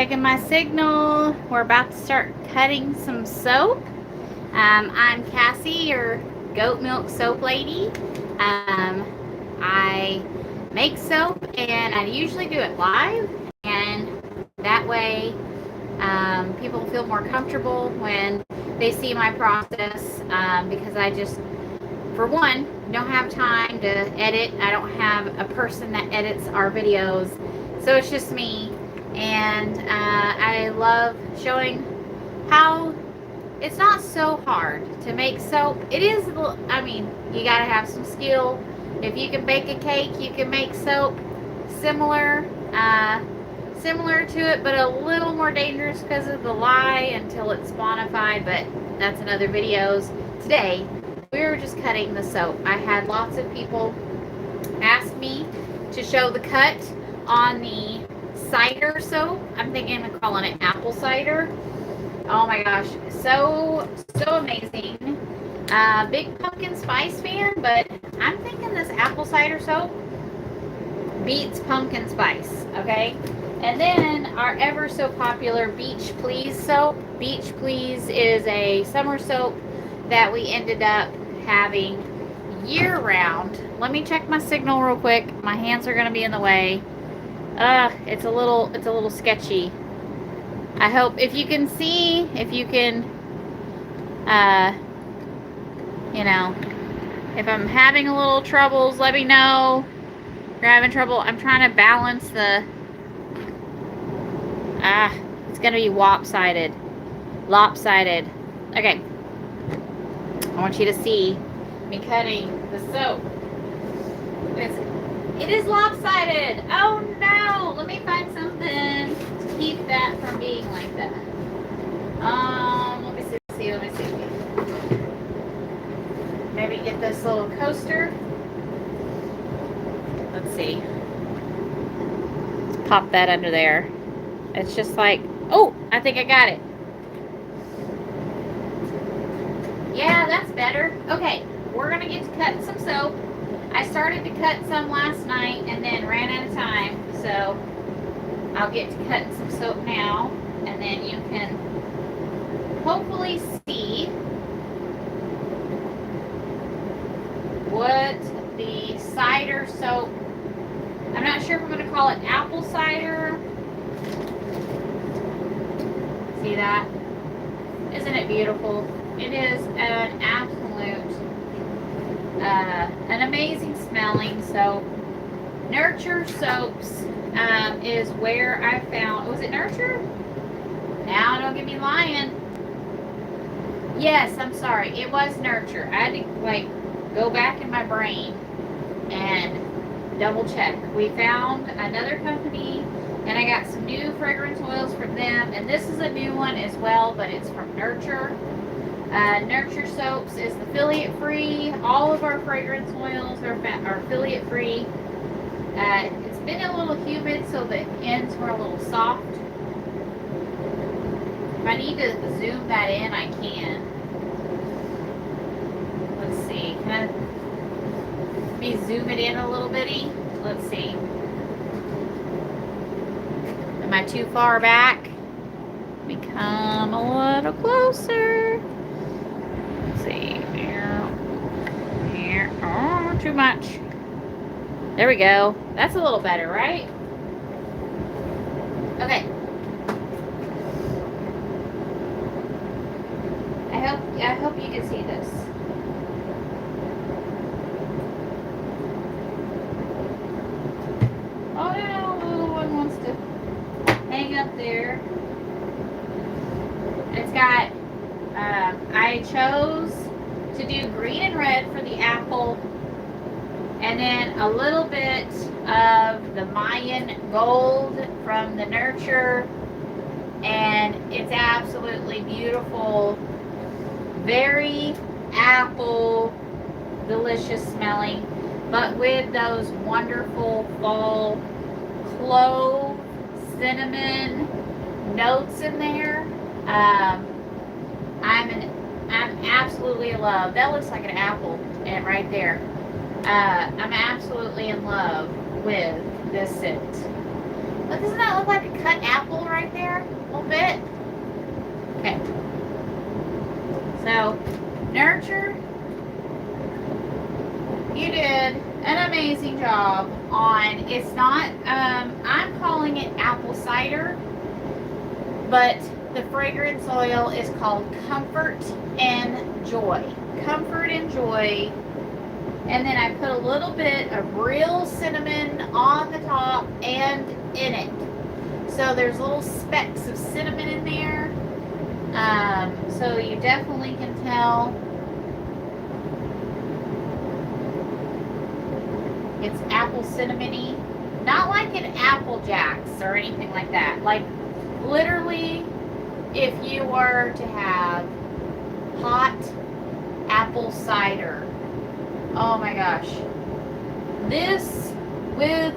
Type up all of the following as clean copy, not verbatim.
checking my signal. We're about to start cutting some soap. I'm Cassie, your goat milk soap lady. I make soap and I usually do it live, and that way people feel more comfortable when they see my process, because I just, for one, don't have time to edit. I don't have a person that edits our videos, so it's just me. And I love showing how it's not so hard to make soap. It is, I mean, you gotta have some skill. If you can bake a cake, you can make soap similar similar to it, but a little more dangerous because of the lye until it's spawnified, but that's another videos. Today we were just cutting the soap. I had lots of people ask me to show the cut on the cider soap. I'm thinking of calling it apple cider. Oh my gosh, so amazing. Big pumpkin spice fan, but I'm thinking this apple cider soap beats pumpkin spice, okay? And then our ever so popular Beach Please soap. Beach Please is a summer soap that we ended up having year round. Let me check my signal real quick. My hands are gonna be in the way. It's a little sketchy. I hope if you can see, if you can, you know, if I'm having a little troubles, let me know. If you're having trouble, I'm trying to balance the, it's gonna be lopsided. Okay, I want you to see me cutting the soap. It is lopsided. Oh no, let me find something to keep that from being like that. Let me see. Maybe get this little coaster. Let's see. Let's pop that under there. It's just like, oh, I think I got it. Yeah, that's better. Okay, we're gonna get to cut some soap. I started to cut some last night and then ran out of time, so I'll get to cutting some soap now, and then you can hopefully see what the cider soap, I'm not sure if I'm going to call it apple cider. See that? Isn't it beautiful? It is an absolute, an amazing smelling soap. Nurture Soaps is where I found, was it Nurture? Now don't get me lying. Yes, I'm sorry, it was Nurture. I had to like go back in my brain and double check. We found another company and I got some new fragrance oils from them, and this is a new one as well, but it's from Nurture. Nurture Soaps is affiliate free. All of our fragrance oils are affiliate free. It's been a little humid, so the ends were a little soft. If I need to zoom that in, I can. Let's see. Can I zoom it in a little bitty? Let's see. Am I too far back? Let me come a little closer. Let's see. Here. Oh, too much. There we go. That's a little better, right? Okay. I hope you can see this. Oh no, the little one wants to hang up there. It's got, I chose to do green and red for the apple, and then a little bit of the Mayan gold from the Nurture, and it's absolutely beautiful. Very apple, delicious smelling, but with those wonderful fall clove, cinnamon notes in there. I'm absolutely in love. That looks like an apple right there. I'm absolutely in love with this scent. But doesn't that look like a cut apple right there? A little bit? Okay. So, Nurture, you did an amazing job on, it's not, I'm calling it apple cider, but the fragrance oil is called Comfort and Joy. Comfort and Joy. And then I put a little bit of real cinnamon on the top and in it. So there's little specks of cinnamon in there. So you definitely can tell it's apple cinnamony. Not like an Apple Jacks or anything like that. Like literally, if you were to have hot apple cider, oh my gosh, this with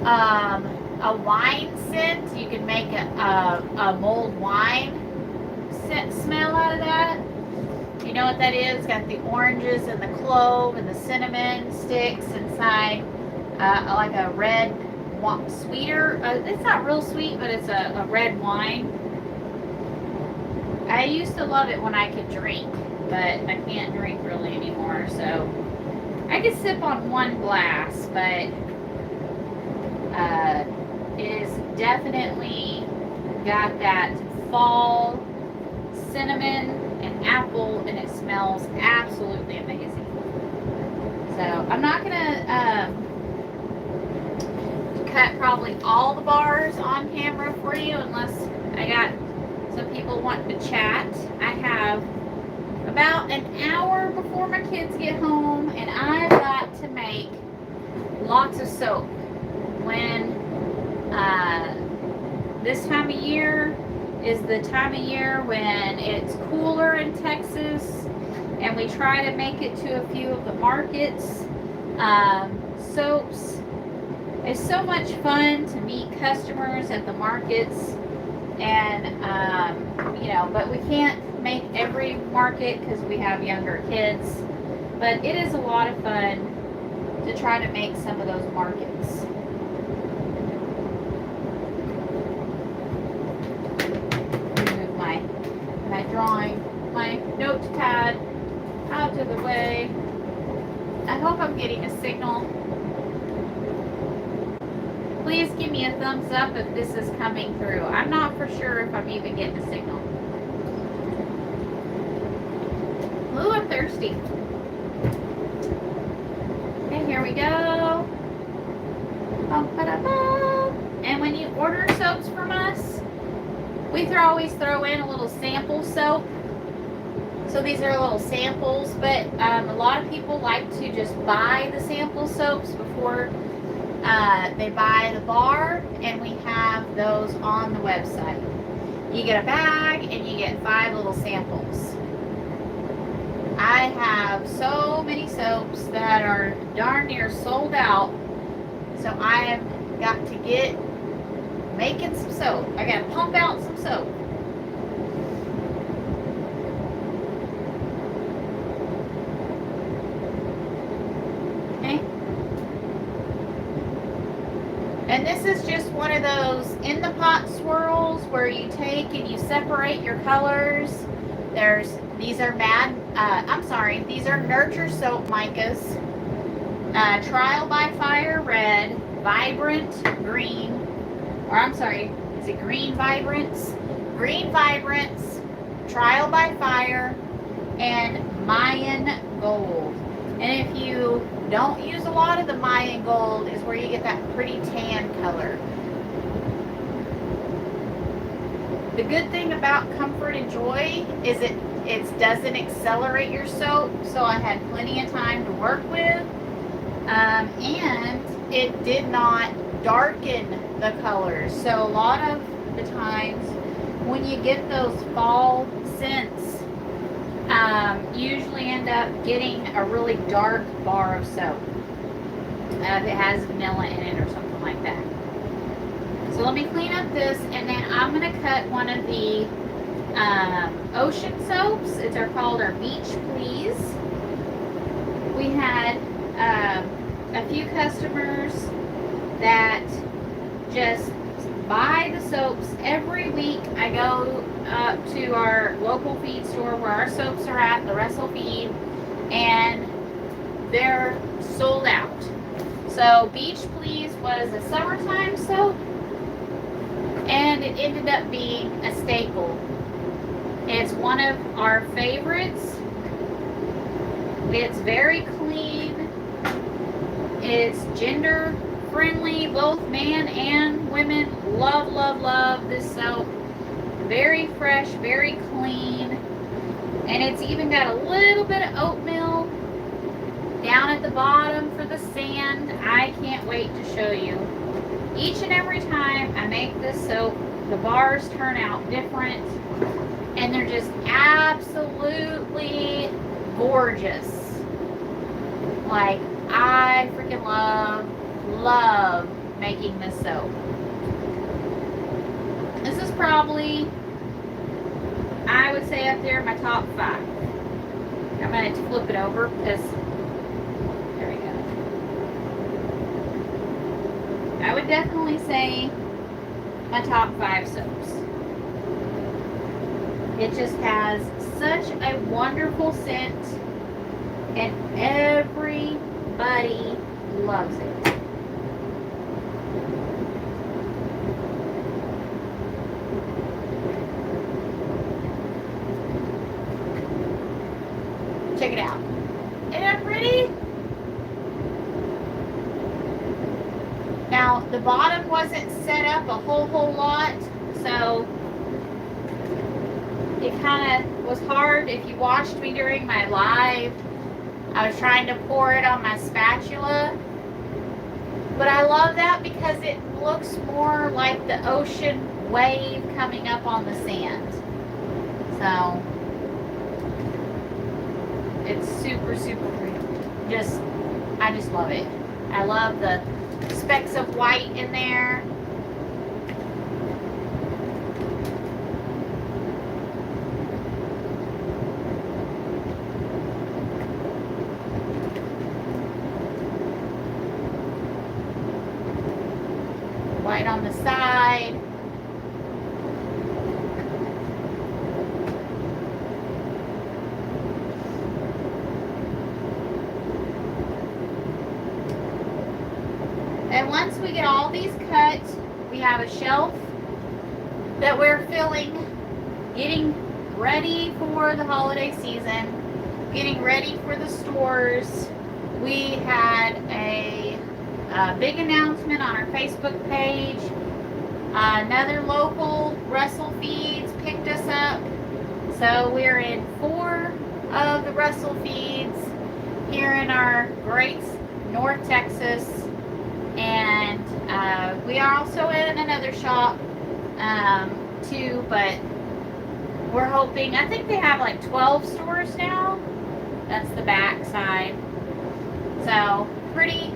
a wine scent, you can make a mulled wine scent smell out of that. You know what that is? It's got the oranges and the clove and the cinnamon sticks inside, like a red sweeter. It's not real sweet, but it's a red wine. I used to love it when I could drink, but I can't drink really anymore. So I could sip on one glass, but it is definitely got that fall cinnamon and apple, and it smells absolutely amazing. So I'm not gonna cut probably all the bars on camera for you unless I got some people wanting to chat. I have about an hour before my kids get home, and I've got to make lots of soap. When this time of year is the time of year when it's cooler in Texas, and we try to make it to a few of the markets. Soaps, it's so much fun to meet customers at the markets, and you know, but we can't make every market because we have younger kids, but it is a lot of fun to try to make some of those markets. Move my drawing, my notepad out of the way. I hope I'm getting a signal. Please give me a thumbs up if this is coming through. I'm not for sure if I'm even getting a signal. Ooh, I'm thirsty. Okay, here we go. And when you order soaps from us, we always throw in a little sample soap. So these are little samples, but a lot of people like to just buy the sample soaps before they buy the bar, and we have those on the website. You get a bag and you get 5 little samples. I have so many soaps that are darn near sold out, so I have got to get making some soap. I got to pump out some soap. And this is just one of those in the pot swirls where you take and you separate your colors. These are these are Nurture soap micas. Trial by Fire red, Vibrant green, or I'm sorry, is it Green Vibrance? Green Vibrance, Trial by Fire, and Mayan Gold. And if you don't use a lot of the Mayan Gold, is where you get that pretty tan color. The good thing about Comfort and Joy is it doesn't accelerate your soap, so I had plenty of time to work with, and it did not darken the colors. So a lot of the times when you get those fall scents, usually end up getting a really dark bar of soap if it has vanilla in it or something like that. So let me clean up this, and then I'm going to cut one of the ocean soaps. It's called our Beach Please. We had a few customers that just buy the soaps every week. I go up to our local feed store where our soaps are at, the Russell Feed, and they're sold out. So Beach Please was a summertime soap, and it ended up being a staple. It's one of our favorites. It's very clean. It's gender friendly. Both men and women love, love, love this soap. Very fresh, very clean. And it's even got a little bit of oatmeal down at the bottom for the sand. I can't wait to show you. Each and every time I make this soap, the bars turn out different. And they're just absolutely gorgeous. Like, I freaking love making this soap. This is probably, I would say, up there in my top 5. I'm going to flip it over because, there we go. I would definitely say my top 5 soaps. It just has such a wonderful scent, and everybody loves it. Check it out. Isn't that pretty? Now, the bottom wasn't set up a whole lot, so it kind of was hard. If you watched me during my live, I was trying to pour it on my spatula. But I love that because it looks more like the ocean wave coming up on the sand. So, it's super, super pretty. I just love it. I love the specks of white in there. White on the side. And once we get all these cut, we have a shelf that we're filling, getting ready for the holiday season, getting ready for the stores. We had a big announcement on our Facebook page. Another local, Russell Feeds, picked us up. So we're in 4 of the Russell Feeds here in our great North Texas. And we are also in another shop too, but we're hoping, I think they have like 12 stores now. That's the back side. So pretty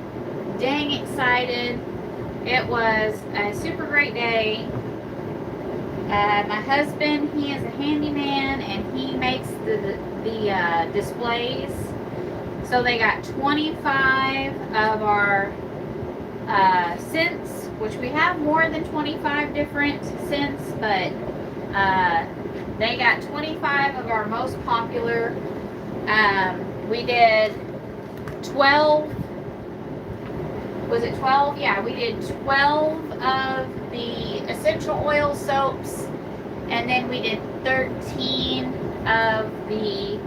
dang excited. It was a super great day. My husband, he is a handyman and he makes the displays. So they got 25 of our scents, which we have more than 25 different scents, but they got 25 of our most popular. We did 12. Was it 12? Yeah, we did 12 of the essential oil soaps, and then we did 13 of the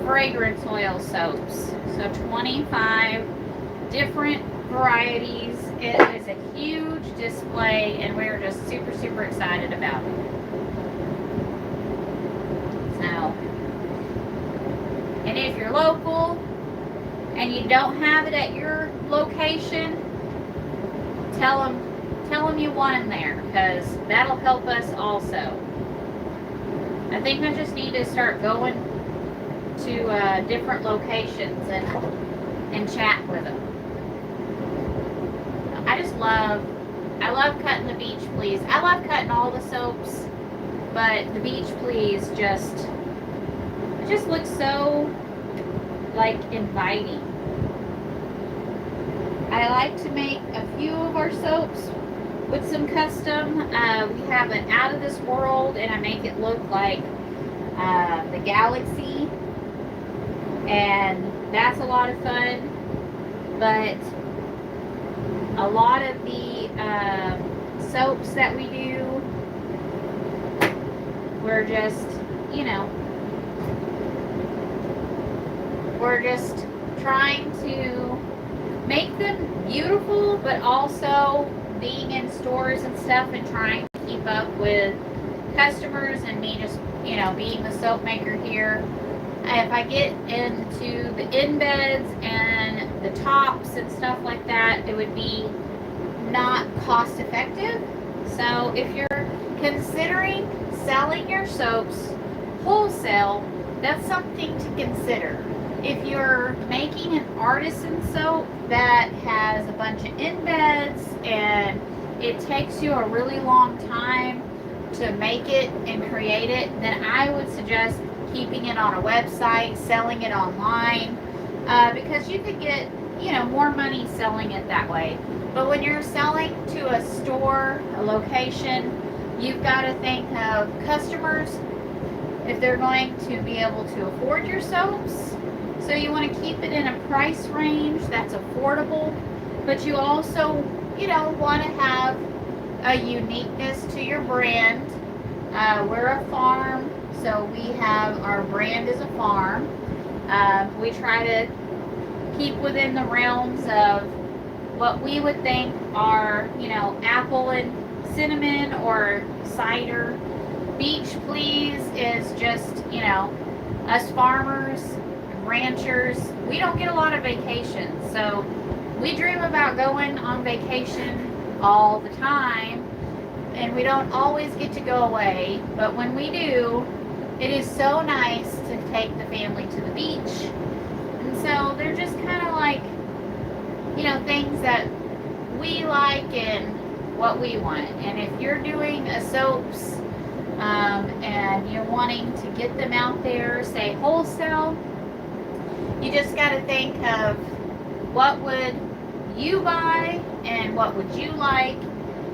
fragrance oil soaps. So 25 different varieties. It is a huge display, and we're just super, super excited about it. So, and if you're local and you don't have it at your location, tell them you want them there, because that'll help us also. I think I just need to start going to different locations and chat with them. I love cutting the Beach Please. I love cutting all the soaps, but the Beach Please just looks so like inviting. I like to make a few of our soaps with some custom. We have an Out of This World, and I make it look like the galaxy, and that's a lot of fun. But a lot of the soaps that we do, we're just, we're just trying to make them beautiful, but also being in stores and stuff and trying to keep up with customers and me just, being the soap maker here. If I get into the embeds and the tops and stuff like that, it would be not cost effective. So if you're considering selling your soaps wholesale, that's something to consider. If you're making an artisan soap that has a bunch of embeds and it takes you a really long time to make it and create it, then I would suggest keeping it on a website, selling it online, because you could get, more money selling it that way. But when you're selling to a store, a location, you've got to think of customers, if they're going to be able to afford your soaps. So you want to keep it in a price range that's affordable, but you also, want to have a uniqueness to your brand. We're a farm, so we have our brand as a farm. We try to keep within the realms of what we would think are, apple and cinnamon or cider. Beach Please is just, us farmers, ranchers, we don't get a lot of vacations. So we dream about going on vacation all the time, and we don't always get to go away. But when we do, it is so nice to take the family to the beach. And so they're just kind of like, things that we like and what we want. And if you're doing a soaps and you're wanting to get them out there, say wholesale, you just got to think of what would you buy and what would you like,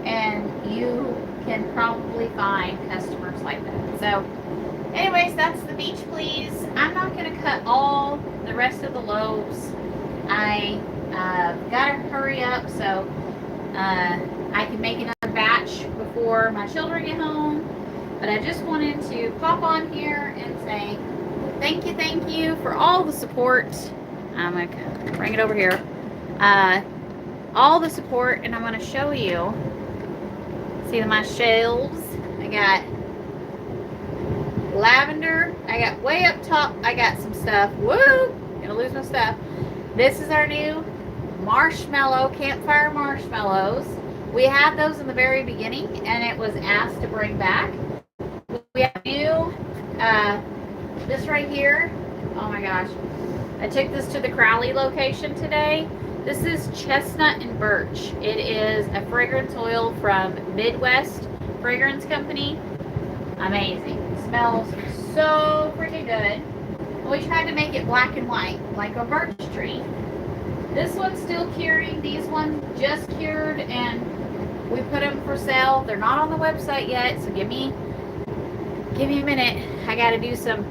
and you can probably find customers like that. So anyways, that's the Beach Please. I'm not going to cut all the rest of the loaves. I gotta hurry up so I can make another batch before my children get home. But I just wanted to pop on here and say thank you for all the support. I'm gonna bring it over here. All the support, and I'm gonna show you. See my shelves. I got lavender. I got way up top. I got some stuff. Woo! Gonna lose my stuff. This is our new marshmallow, campfire marshmallows. We had those in the very beginning, and it was asked to bring back. We have new, this right here. Oh my gosh. I took this to the Crowley location today. This is chestnut and birch. It is a fragrance oil from Midwest Fragrance Company. Amazing. It smells so freaking good. We tried to make it black and white, like a birch tree. This one's still curing. These ones just cured, and we put them for sale. They're not on the website yet, so give me a minute. I got to do some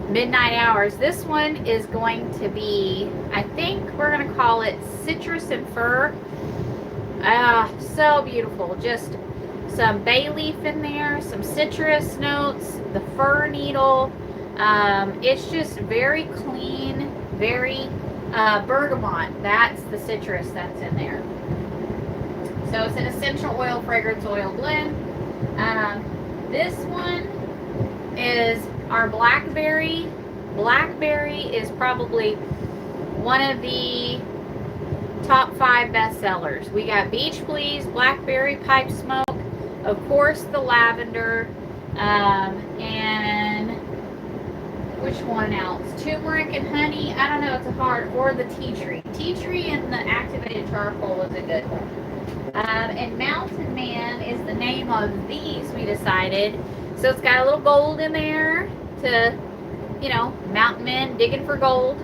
midnight hours. This one is going to be, I think we're going to call it Citrus and Fir. So beautiful. Just some bay leaf in there, some citrus notes, the fir needle. It's just very clean, very bergamot. That's the citrus that's in there. So it's an essential oil, fragrance oil blend. This one is our blackberry. Blackberry is probably one of the top 5 bestsellers. We got Beach Please, blackberry, pipe smoke, of course the lavender, and which one else? Turmeric and honey. I don't know, it's a hard, or the tea tree. Tea tree and the activated charcoal is a good one. And Mountain Man is the name of these, we decided. So it's got a little gold in there to, mountain men digging for gold.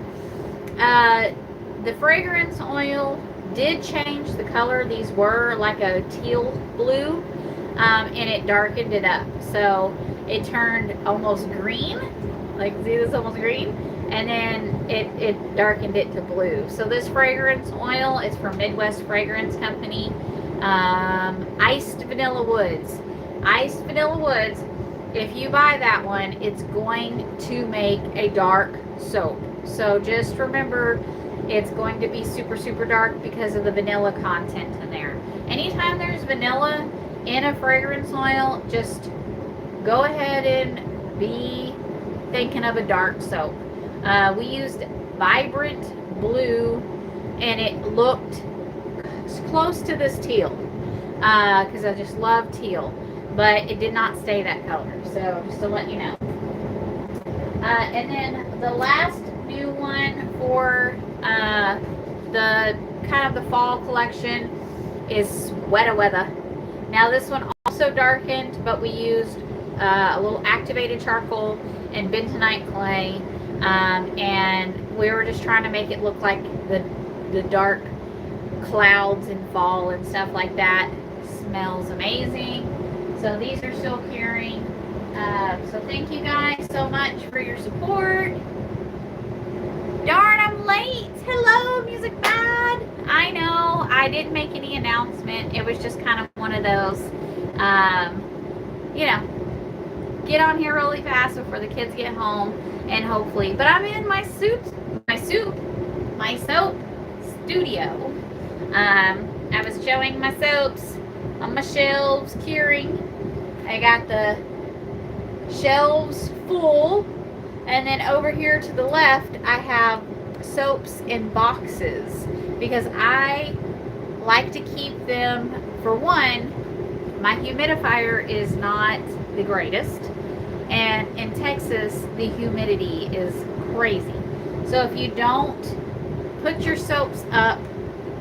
The fragrance oil did change the color. These were like a teal blue, and it darkened it up. So it turned almost green. Like, see this, almost green? And then it darkened it to blue. So this fragrance oil is from Midwest Fragrance Company. Iced Vanilla Woods. Iced Vanilla Woods, if you buy that one, it's going to make a dark soap. So just remember, it's going to be super, super dark because of the vanilla content in there. Anytime there's vanilla in a fragrance oil, just go ahead and be thinking of a dark soap. We used Vibrant Blue, and it looked close to this teal because I just love teal, but it did not stay that color. So just to let you know. And then the last new one for the kind of the fall collection is Weta Weather. Now this one also darkened, but we used a little activated charcoal and bentonite clay, and we were just trying to make it look like the dark clouds in fall and stuff like that. Smells amazing. So these are still curing. So thank you guys so much for your support. Darn, I'm late. Hello, Music Bad. I know I didn't make any announcement. It was just kind of one of those, you know, get on here really fast before the kids get home, and hopefully, but I'm in my soap studio. I was showing my soaps on my shelves curing. I got the shelves full, and then over here to the left I have soaps in boxes because I like to keep them. For one, my humidifier is not the greatest, and in Texas the humidity is crazy. So if you don't put your soaps up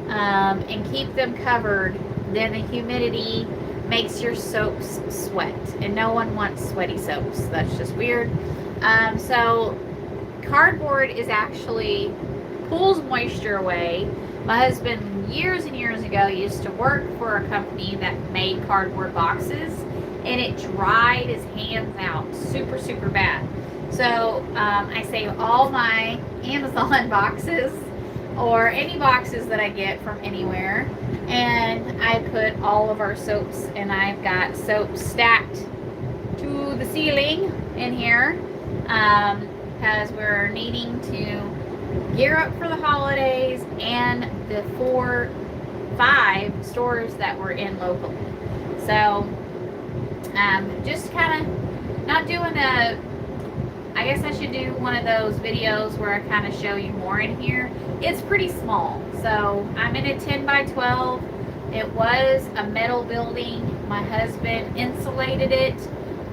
and keep them covered, then the humidity makes your soaps sweat, and no one wants sweaty soaps. That's just weird. So cardboard is actually pulls moisture away. My husband years and years ago used to work for a company that made cardboard boxes, and it dried his hands out super, super bad. So I save all my Amazon boxes or any boxes that I get from anywhere, and I put all of our soaps, and I've got soaps stacked to the ceiling in here because we're needing to gear up for the holidays and the 4-5 stores that we're in locally. So just kind of not doing I guess I should do one of those videos where I kind of show you more in here. It's pretty small. So I'm in a 10 by 12. It was a metal building. My husband insulated it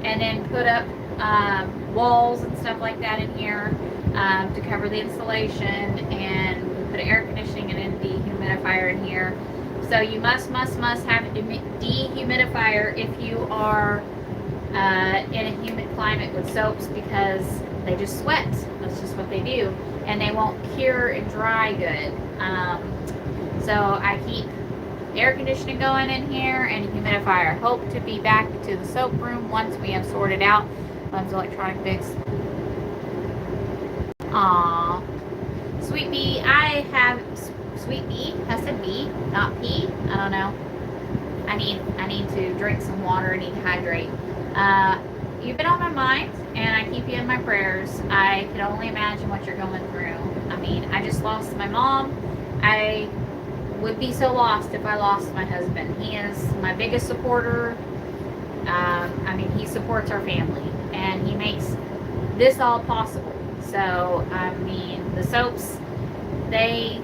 and then put up walls and stuff like that in here to cover the insulation, and we put air conditioning and a dehumidifier in here. So you must have a dehumidifier if you are in a humid climate with soaps, because they just sweat. That's just what they do, and they won't cure and dry good. So I keep air conditioning going in here and a humidifier. Hope to be back to the soap room once we have sorted out Bub's electronic fix. Aww. Sweet Bee, I have Sweet Bee. I said B, not P. I don't know. I need to drink some water. I need to hydrate. You've been on my mind, and I keep you in my prayers. I can only imagine what you're going through. I mean, I just lost my mom. I would be so lost if I lost my husband. He is my biggest supporter. I mean, he supports our family, and he makes this all possible. So, I mean, the soaps, they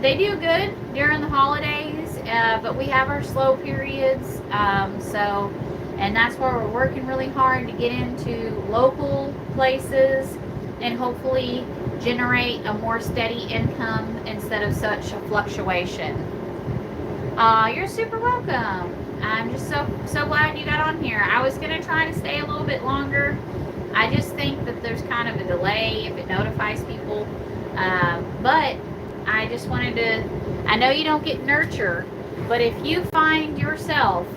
do good during the holidays, but we have our slow periods. And that's why we're working really hard to get into local places and hopefully generate a more steady income instead of such a fluctuation. You're super welcome. I'm just so glad you got on here. I was going to try to stay a little bit longer. I just think that there's kind of a delay if it notifies people. But I just wanted to I know you don't get Nurture, but if you find yourself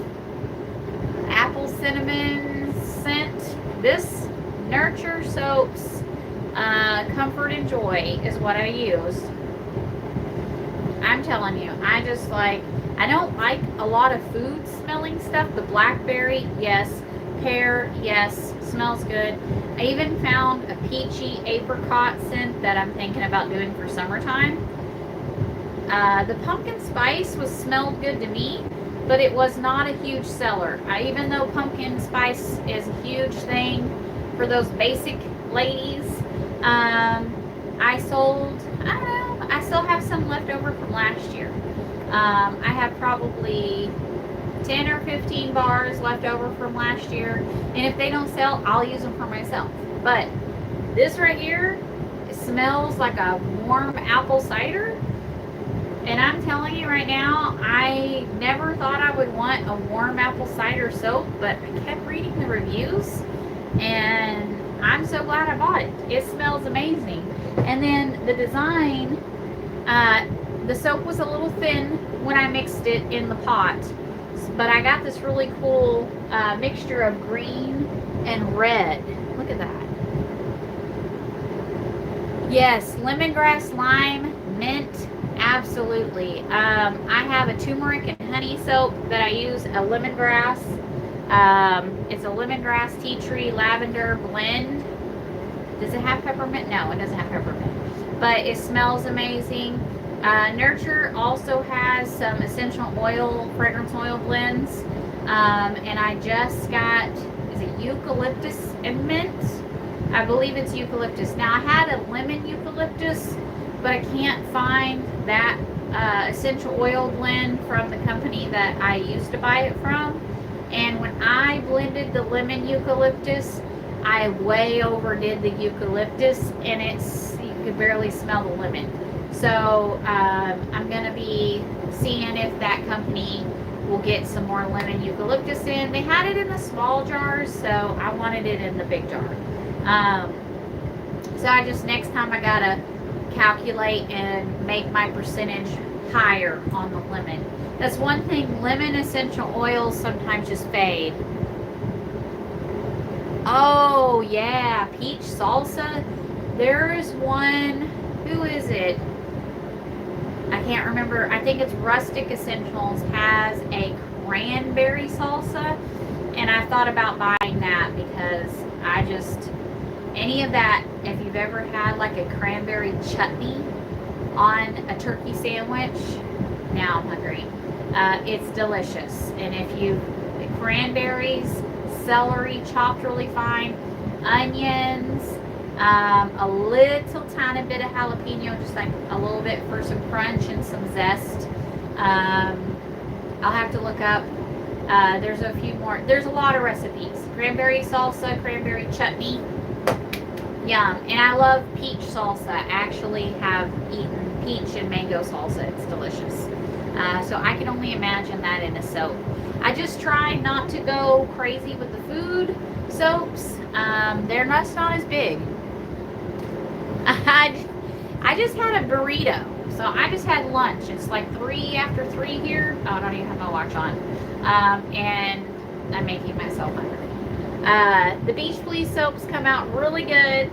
apple cinnamon scent, this Nurture Soaps Comfort and Joy is what I use. I'm telling you, I don't like a lot of food smelling stuff. The blackberry, yes. Pear, yes. Smells good. I even found a peachy apricot scent that I'm thinking about doing for summertime. The pumpkin spice smelled good to me, but it was not a huge seller. Even though pumpkin spice is a huge thing for those basic ladies, I sold, I don't know, I still have some left over from last year. I have probably 10 or 15 bars left over from last year, and if they don't sell, I'll use them for myself. But this right here, it smells like a warm apple cider, and I'm telling you right now, I never thought I would want a warm apple cider soap, but I kept reading the reviews, and I'm so glad I bought it. It smells amazing. And then the design, the soap was a little thin when I mixed it in the pot, but I got this really cool mixture of green and red. Look at that. Yes, lemongrass, lime, mint, absolutely. I have a turmeric and honey soap that I use, a lemongrass. It's a lemongrass, tea tree, lavender blend. Does it have peppermint? No, it doesn't have peppermint, but it smells amazing. Nurture also has some essential oil, fragrance oil blends. And I just got, is it eucalyptus and mint? I believe it's eucalyptus. Now I had a lemon eucalyptus, but I can't find that essential oil blend from the company that I used to buy it from. And when I blended the lemon eucalyptus, I way overdid the eucalyptus, and you could barely smell the lemon. So I'm going to be seeing if that company will get some more lemon eucalyptus in. They had it in the small jars, so I wanted it in the big jar. So I just, next time I got to calculate and make my percentage higher on the lemon. That's one thing, lemon essential oils sometimes just fade. Oh yeah, peach salsa. There is one, who is it? I can't remember. I think it's Rustic Essentials has a cranberry salsa, and I thought about buying that because any of that, if you've ever had like a cranberry chutney on a turkey sandwich, now I'm hungry. It's delicious. And cranberries, celery chopped really fine, onions, a little tiny bit of jalapeno, just like a little bit for some crunch and some zest. I'll have to look up. There's a few more. There's a lot of recipes. Cranberry salsa, cranberry chutney. Yum. And I love peach salsa. I actually have eaten peach and mango salsa. It's delicious. So I can only imagine that in a soap. I just try not to go crazy with the food soaps. They're just not as big. I just had a burrito. So I just had lunch. It's like 3 after 3 here. Oh, I don't even have my watch on. And I'm making myself hungry. The Beach Please soaps come out really good.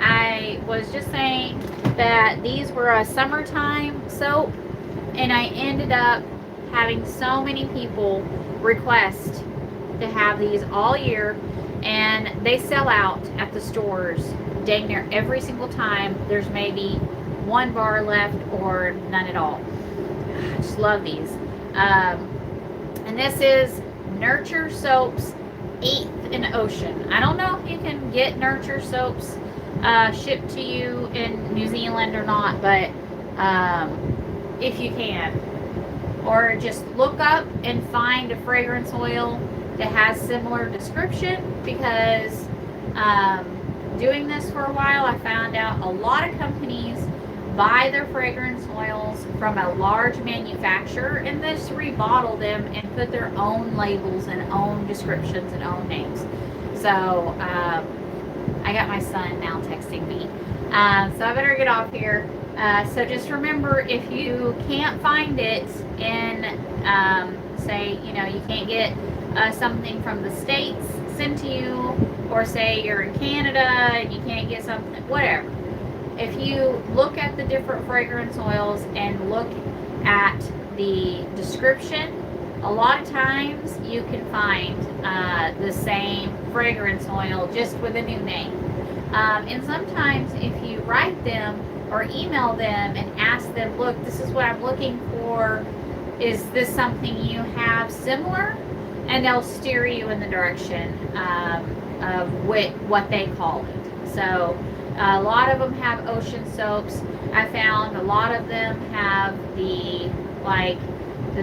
I was just saying that these were a summertime soap, and I ended up having so many people request to have these all year, and they sell out at the stores dang near every single time. There's maybe 1 bar left or none at all. I just love these. And this is Nurture Soaps 8th in Ocean. I don't know if you can get Nurture Soaps shipped to you in New Zealand or not, but if you can, or just look up and find a fragrance oil that has similar description, because doing this for a while, I found out a lot of companies buy their fragrance oils from a large manufacturer and just rebottle them and put their own labels and own descriptions and own names. So I got my son now texting me, so I better get off here. So just remember, if you can't find it in, say, you can't get something from the States sent to you, or say you're in Canada and you can't get something, whatever. If you look at the different fragrance oils and look at the description, a lot of times you can find the same fragrance oil just with a new name. And sometimes if you write them or email them and ask them, look, this is what I'm looking for, is this something you have similar? And they'll steer you in the direction of what they call it. So a lot of them have ocean soaps. I found a lot of them have the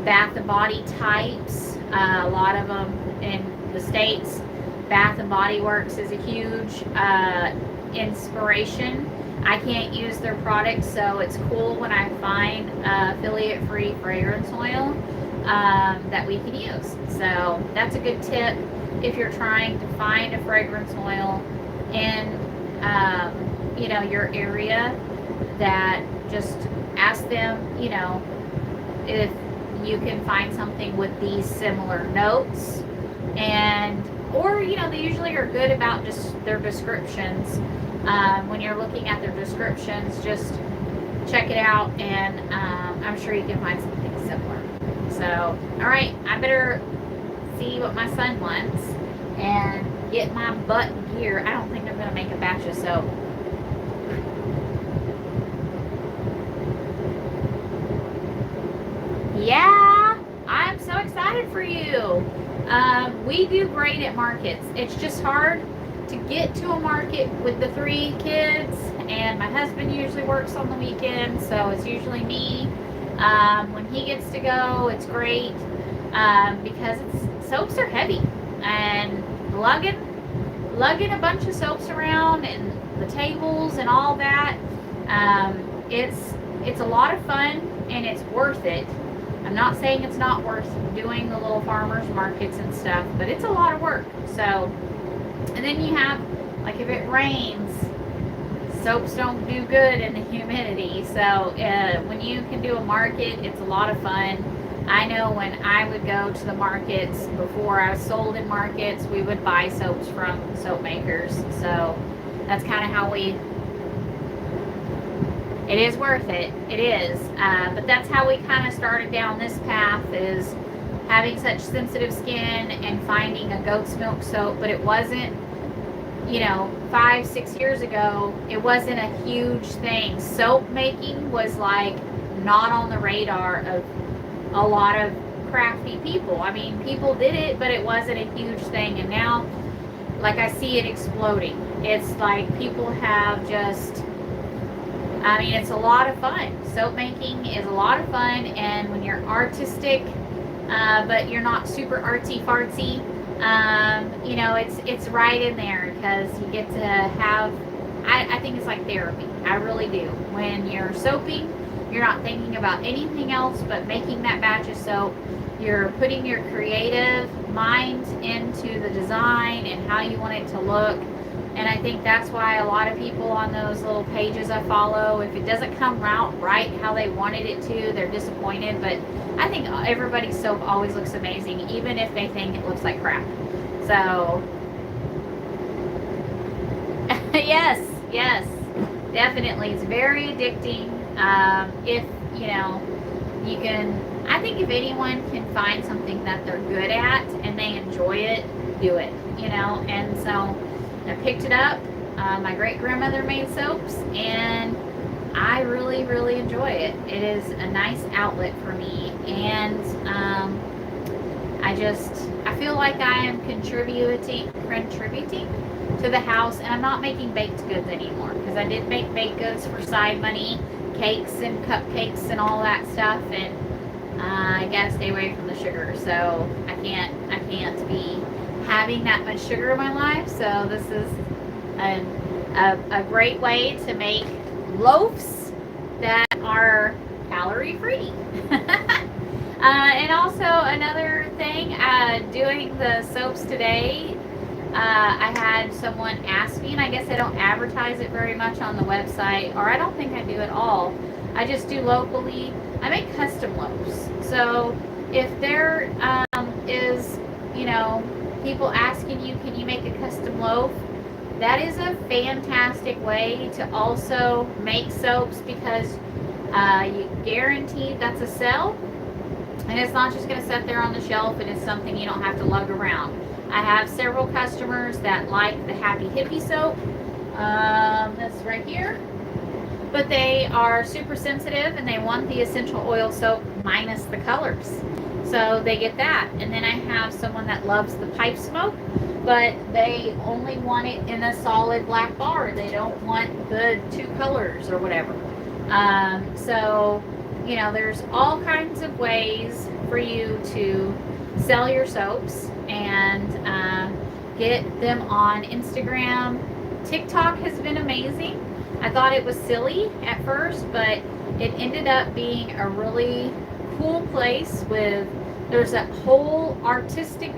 Bath and Body types. A lot of them in the States, Bath and Body Works is a huge inspiration. I can't use their products, so it's cool when I find affiliate-free fragrance oil that we can use. So that's a good tip if you're trying to find a fragrance oil in your area. That just ask them, if you can find something with these similar notes, or they usually are good about just their descriptions. When you're looking at their descriptions, just check it out, and I'm sure you can find something similar. So, all right, I better see what my son wants and get my butt in gear. I don't think I'm going to make a batch of soap. Yeah, I'm so excited for you. We do great at markets. It's just hard to get to a market with the 3 kids, and my husband usually works on the weekend, so it's usually me. When he gets to go, it's great because soaps are heavy, and lugging a bunch of soaps around and the tables and all that, it's a lot of fun, and it's worth it. I'm not saying it's not worth doing the little farmers markets and stuff, but it's a lot of work. So, and then you have, like, if it rains, soaps don't do good in the humidity. So when you can do a market, it's a lot of fun. I know when I would go to the markets, before I was sold in markets, we would buy soaps from soap makers. So that's kind of how it is worth it. It is. But that's how we kind of started down this path, is having such sensitive skin and finding a goat's milk soap. But it wasn't, 5-6 years ago, it wasn't a huge thing. Soap making was like not on the radar of a lot of crafty people. I mean, people did it, but it wasn't a huge thing. And now, like, I see it exploding. It's like people have just, it's a lot of fun. Soap making is a lot of fun, and when you're artistic, but you're not super artsy-fartsy, it's right in there, because you get to have, I think it's like therapy. I really do. When you're soaping, you're not thinking about anything else but making that batch of soap. You're putting your creative mind into the design and how you want it to look. And I think that's why a lot of people on those little pages I follow, if it doesn't come out right how they wanted it to, they're disappointed. But I think everybody's soap always looks amazing, even if they think it looks like crap. So, yes, definitely. It's very addicting. If, you can, I think if anyone can find something that they're good at and they enjoy it, do it, and so I picked it up. My great-grandmother made soaps, and I really, really enjoy it. It is a nice outlet for me, and I feel like I am contributing to the house, and I'm not making baked goods anymore, because I did make baked goods for side money, cakes and cupcakes and all that stuff, and I gotta stay away from the sugar, so I can't be having that much sugar in my life. So this is a great way to make loaves that are calorie free. And also another thing, doing the soaps today, I had someone ask me, and I guess I don't advertise it very much on the website, or I don't think I do at all. I just do locally. I make custom loaves. So if there is, people asking you, can you make a custom loaf? That is a fantastic way to also make soaps, because you guaranteed that's a sell, and it's not just going to sit there on the shelf and it's something you don't have to lug around. I have several customers that like the Happy Hippie soap. That's right here. But they are super sensitive and they want the essential oil soap minus the colors. So they get that. And then I have someone that loves the pipe smoke, but they only want it in a solid black bar. They don't want the two colors or whatever. So, there's all kinds of ways for you to sell your soaps and get them on Instagram. TikTok has been amazing. I thought it was silly at first, but it ended up being a really cool place there's a whole artistic,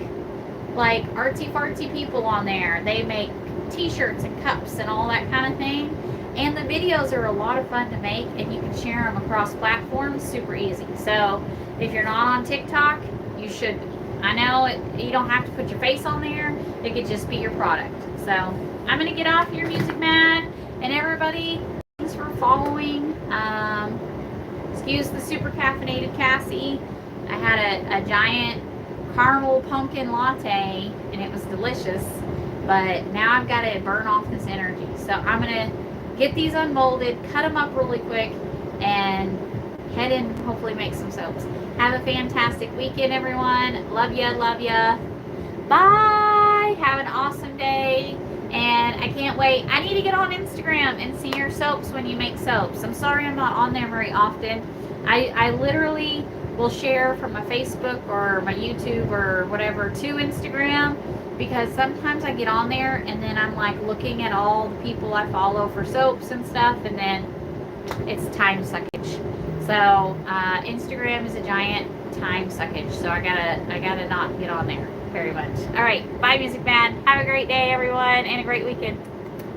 like artsy-fartsy people on there. They make t-shirts and cups and all that kind of thing. And the videos are a lot of fun to make, and you can share them across platforms super easy. So if you're not on TikTok, you should be. I know you don't have to put your face on there. It could just be your product. So I'm going to get off here, Music Mad. And everybody, thanks for following. Excuse the super caffeinated Cassie. I had a giant caramel pumpkin latte, and it was delicious. But now I've got to burn off this energy. So I'm going to get these unmolded, cut them up really quick, and head in, hopefully make some soaps. Have a fantastic weekend, everyone. Love ya, love ya. Bye. Have an awesome day. And I can't wait. I need to get on Instagram and see your soaps when you make soaps. I'm sorry I'm not on there very often. I literally will share from my Facebook or my YouTube or whatever to Instagram, because sometimes I get on there and then I'm like looking at all the people I follow for soaps and stuff, and then it's time suckage. So Instagram is a giant time suckage. So I gotta not get on there very much. All right, bye, Music Mad. Have a great day, everyone, and a great weekend.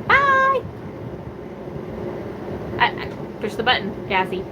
Bye. I push the button, Cassie.